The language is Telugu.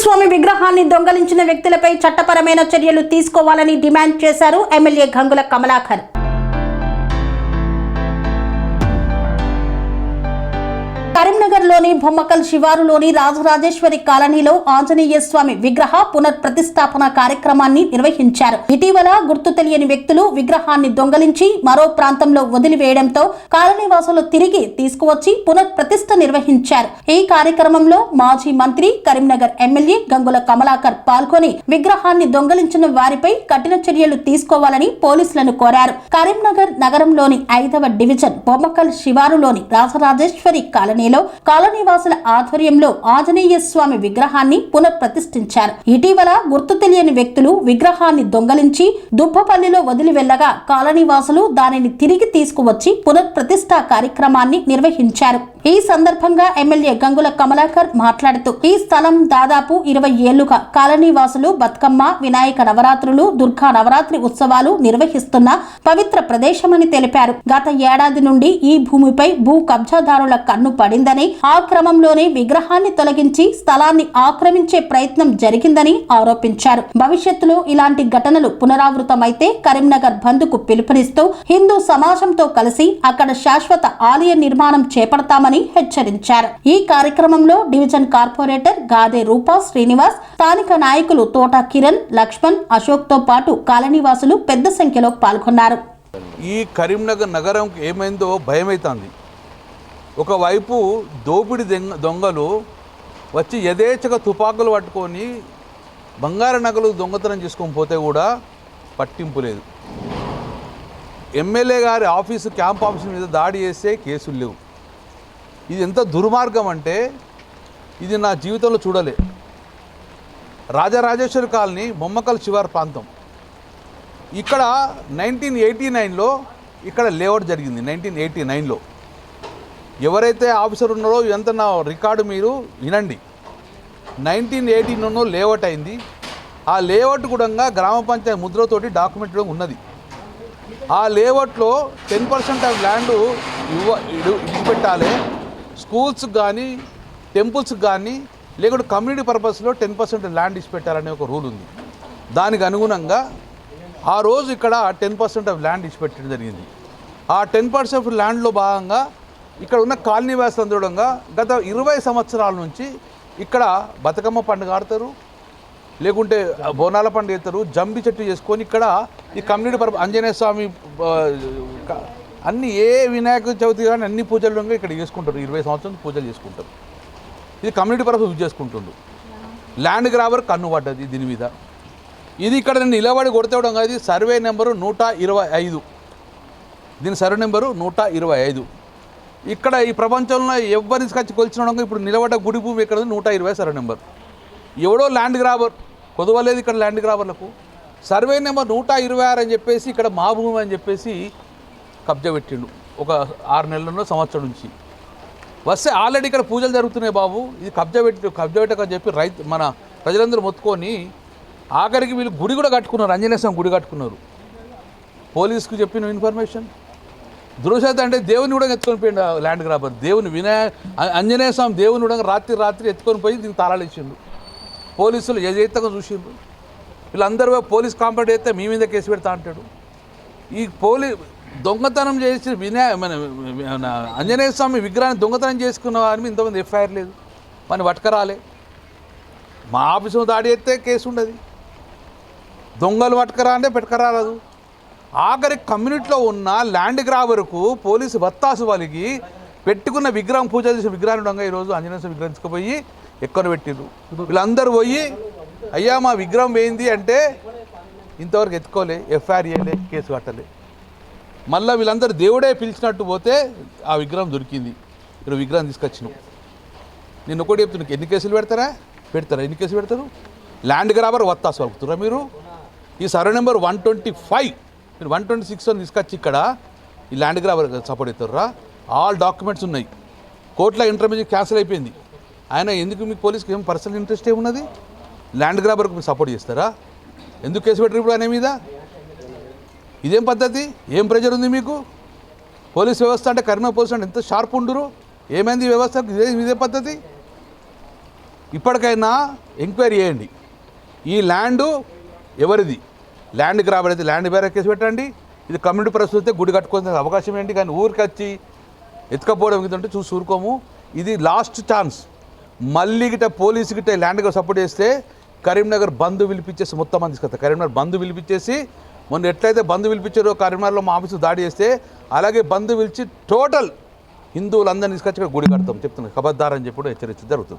స్వామి విగ్రహాన్ని దొంగలించిన వ్యక్తులపై చట్టపరమైన చర్యలు తీసుకోవాలని డిమాండ్ చేశారు ఎమ్మెల్యే గంగుల కమలాకర్. కరీంనగర్లోని బొమ్మకల్ శివారులోని రాజరాజేశ్వరి కాలనీలో ఆంజనేయ స్వామి విగ్రహ పునఃప్రతిష్టాపన కార్యక్రమాన్ని నిర్వహించారు. ఇటీవల గుర్తు తెలియని వ్యక్తులు విగ్రహాన్ని దొంగలించి మరో ప్రాంతంలో వదిలివేయడంతో కాలనీవాసులు తిరిగి తీసుకువచ్చి పునఃప్రతిష్ఠ నిర్వహించారు. ఈ కార్యక్రమంలో మాజీ మంత్రి కరీంనగర్ ఎమ్మెల్యే గంగుల కమలాకర్ పాల్గొని విగ్రహాన్ని దొంగలించిన వారిపై కఠిన చర్యలు తీసుకోవాలని పోలీసులను కోరారు. కరీంనగర్ నగరంలోని 5వ డివిజన్ బొమ్మకల్ శివారులోని రాజరాజేశ్వరి కాలనీ కాలనీవాసుల ఆధ్వర్యంలో ఆంజనేయ స్వామి విగ్రహాన్ని పునఃప్రతిష్ఠించారు. ఇటీవల గుర్తు తెలియని వ్యక్తులు విగ్రహాన్ని దొంగలించి దుబ్బపల్లిలో వదిలి వెళ్లగా కాలనీవాసులు దానిని తిరిగి తీసుకువచ్చి పునఃప్రతిష్ఠ కార్యక్రమాన్ని నిర్వహించారు. ఈ సందర్భంగా ఎమ్మెల్యే గంగుల కమలాకర్ మాట్లాడుతూ ఈ స్థలం దాదాపు 20 ఏళ్లుగా కాలనీవాసులు బతుకమ్మ, వినాయక నవరాత్రులు, దుర్గా నవరాత్రి ఉత్సవాలు నిర్వహిస్తున్న పవిత్ర ప్రదేశమని తెలిపారు. గత ఏడాది నుండి ఈ భూమిపై భూ కబ్జాదారుల కన్ను పడిందని, ఆ క్రమంలోనే విగ్రహాన్ని తొలగించి స్థలాన్ని ఆక్రమించే ప్రయత్నం జరిగిందని ఆరోపించారు. భవిష్యత్తులో ఇలాంటి ఘటనలు పునరావృతమైతే కరీంనగర్ బంద్కు పిలుపునిస్తూ హిందూ సమాజంతో కలిసి అక్కడ శాశ్వత ఆలయ నిర్మాణం చేపడతామని హెచ్చరించారు. ఈ కార్యక్రమంలో డివిజన్ కార్పొరేటర్ గాదే రూపా శ్రీనివాస్, స్థానిక నాయకులు తోట కిరణ్, లక్ష్మణ్, అశోక్ తో పాటు కాలనీవాసులు పెద్ద సంఖ్యలో పాల్గొన్నారు. ఈ కరీంనగర్ నగరం ఏమైందో భయమైతుంది. ఒకవైపు దోపిడి దొంగలు వచ్చి యథేచ్ఛగా తుపాకులు పట్టుకొని బంగారు నగలు దొంగతనం చేసుకొని పోతే కూడా పట్టింపు లేదు. ఎమ్మెల్యే గారి ఆఫీసు, క్యాంప్ ఆఫీసు మీద దాడి చేస్తే కేసులు లేవు. ఇది ఎంత దుర్మార్గం అంటే ఇది నా జీవితంలో చూడలే. రాజరాజేశ్వరి కాలనీ బొమ్మకల్ శివారు ప్రాంతం. ఇక్కడ 1989లో ఇక్కడ లేఅవుట్ జరిగింది. 1989లో ఎవరైతే ఆఫీసర్ ఉన్నారో ఇదంతా నా రికార్డు మీరు వినండి. 1989లో లేఅవుట్ అయింది. ఆ లేఅవుట్ కూడా గ్రామ పంచాయతీ ముద్రతోటి డాక్యుమెంట్ ఉన్నది. ఆ లేఅవుట్లో 10% ఆఫ్ ల్యాండ్ ఇచ్చిపెట్టాలి. స్కూల్స్ కానీ, టెంపుల్స్కి కానీ, లేకుంటే కమ్యూనిటీ పర్పస్లో 10% ల్యాండ్ ఇచ్చిపెట్టాలనే ఒక రూల్ ఉంది. దానికి అనుగుణంగా ఆ రోజు ఇక్కడ 10% ఆఫ్ ల్యాండ్ ఇచ్చిపెట్టడం జరిగింది. ఆ 10% ల్యాండ్లో భాగంగా ఇక్కడ ఉన్న కాలనీ వాసులందరూ గత 20 సంవత్సరాల నుంచి ఇక్కడ బతుకమ్మ పండుగ ఆడతారు, లేకుంటే బోనాల పండుగ చేస్తారు, జంబి చెట్టు చేసుకొని ఇక్కడ ఈ కమ్యూనిటీ పర్పస్ ఆంజనేయ స్వామి అన్ని ఏ వినాయక చవితి కానీ అన్ని పూజలు ఇక్కడ చేసుకుంటారు. 20 సంవత్సరాలు పూజలు చేసుకుంటారు. ఇది కమ్యూనిటీ పర్పస్ యూజ్ చేసుకుంటుండ్రు. ల్యాండ్ గ్రాబర్ కన్ను పడ్డది దీని మీద. ఇది ఇక్కడ నేను నిలబడి కొడితేవడం కాదు. ఇది సర్వే నెంబరు 125. దీని సర్వే నెంబరు 125. ఇక్కడ ఈ ప్రపంచంలో ఎవరిని వచ్చి కొలిచిన ఇప్పుడు నిలబడ్డ గుడి భూమి ఇక్కడ 120 సర్వే నెంబర్. ఎవడో ల్యాండ్ గ్రాబర్ కొదవలేదు ఇక్కడ ల్యాండ్ గ్రాబర్లకు. సర్వే నెంబర్ 126 అని చెప్పేసి ఇక్కడ మా భూమి అని చెప్పేసి కబ్జా పెట్టిండు. ఒక 6 నెలల్లో సంవత్సరం నుంచి వస్తే ఆల్రెడీ ఇక్కడ పూజలు జరుగుతున్నాయి బాబు. ఇది కబ్జా పెట్టకని చెప్పి మన ప్రజలందరూ మొత్తుకొని ఆఖరికి వీళ్ళు గుడి కూడా కట్టుకున్నారు. ఆంజనేయ స్వామి గుడి కట్టుకున్నారు. పోలీసుకు చెప్పిన ఇన్ఫర్మేషన్ దురదృష్టం అంటే దేవుని కూడా ఎత్తుకొని పోయిండు ల్యాండ్ గ్రాబర్. ఆంజనేయ స్వామి దేవుని కూడా రాత్రి ఎత్తుకొని పోయి దీనికి తాళాలు ఇచ్చిండు. పోలీసులు ఏదైతే చూసిండ్రు. వీళ్ళందరూ పోలీస్ కాంప్లైంట్ అయితే మీ మీద కేసు పెడతా అంటాడు. ఈ దొంగతనం చేసి మన ఆంజనేయ స్వామి విగ్రహాన్ని దొంగతనం చేసుకున్న వారిని ఇంతమంది ఎఫ్ఐఆర్ లేదు. మన పట్టుకరాలే. మా ఆఫీసు దాడి అయితే కేసు ఉండదు. దొంగలు పట్టుకరా అంటే పెట్టుకరాలదు. ఆఖరి కమ్యూనిటీలో ఉన్న ల్యాండ్ గ్రాబర్కు పోలీసు బత్తాసు వాళ్ళకి పెట్టుకున్న విగ్రహం, పూజ చేసిన విగ్రహాన్ని ఉండగా ఈరోజు ఆంజనేయ స్వామి విగ్రహం తీసుకుపోయి ఎక్కడ పెట్టిర్రు. వీళ్ళందరూ పోయి అయ్యా మా విగ్రహం పోయింది అంటే ఇంతవరకు ఎత్తుకోలే, ఎఫ్ఐఆర్ చేయలే, కేసు కట్టలే. మళ్ళీ వీళ్ళందరూ దేవుడే పిలిచినట్టు పోతే ఆ విగ్రహం దొరికింది. మీరు విగ్రహం తీసుకొచ్చినాం. నేను ఒకటి చెప్తున్నా, ఎన్ని కేసులు పెడతారా? ఎన్ని కేసులు పెడతారు? ల్యాండ్ గ్రాబర్ వత్తాసు వలుకుతురా మీరు? ఈ సర్వే నెంబర్ 125 మీరు 126 అని తీసుకొచ్చి ఇక్కడ ఈ ల్యాండ్ గ్రాబర్ సపోర్ట్ అవుతారా? ఆల్ డాక్యుమెంట్స్ ఉన్నాయి. కోర్టులో ఇంటర్మీడియట్ క్యాన్సిల్ అయిపోయింది. ఆయన ఎందుకు మీకు పోలీస్కి ఏం పర్సనల్ ఇంట్రెస్ట్ ఏమున్నది? ల్యాండ్ గ్రాబర్కి మీరు సపోర్ట్ చేస్తారా? ఎందుకు కేసు పెట్టరు ఇప్పుడు ఆయన మీద? ఇదేం పద్ధతి? ఏం ప్రెజర్ ఉంది మీకు? పోలీస్ వ్యవస్థ అంటే కరీంనగర్ పోలీస్ అంటే ఎంత షార్ప్ ఉండరు? ఏమైంది వ్యవస్థకు? ఇదే పద్ధతి? ఇప్పటికైనా ఎంక్వైరీ చేయండి, ఈ ల్యాండు ఎవరిది, ల్యాండ్ గ్రాబర్ అయితే ల్యాండ్ బేర కేసు పెట్టండి, ఇది కమ్యూనిటీ పరిస్థితి గుడి కట్టుకునే అవకాశం ఏంటి, కానీ ఊరికి వచ్చి ఎత్తుకపోవడం ఏంటంటే చూసి ఊరుకోము. ఇది లాస్ట్ ఛాన్స్. మళ్ళీ గిట్ట పోలీసు గిట్ట ల్యాండ్గా సపోర్ట్ చేస్తే కరీంనగర్ బంద్ పిలిపించేసి మొత్తం మంది తీసుకొస్తారు. కరీంనగర్ బంద్ పిలిపించేసి మొన్న ఎట్లయితే బంద్ పిలిపించారో కరీంనగర్లో మా ఆఫీసు దాడి చేస్తే అలాగే బంద్ పిలిచి టోటల్ హిందువులందరినీ తీసుకొచ్చి ఇక్కడ గుడి కడతాం చెప్తున్నాను, కబద్దారని చెప్పి హెచ్చరించి జరుగుతుంది.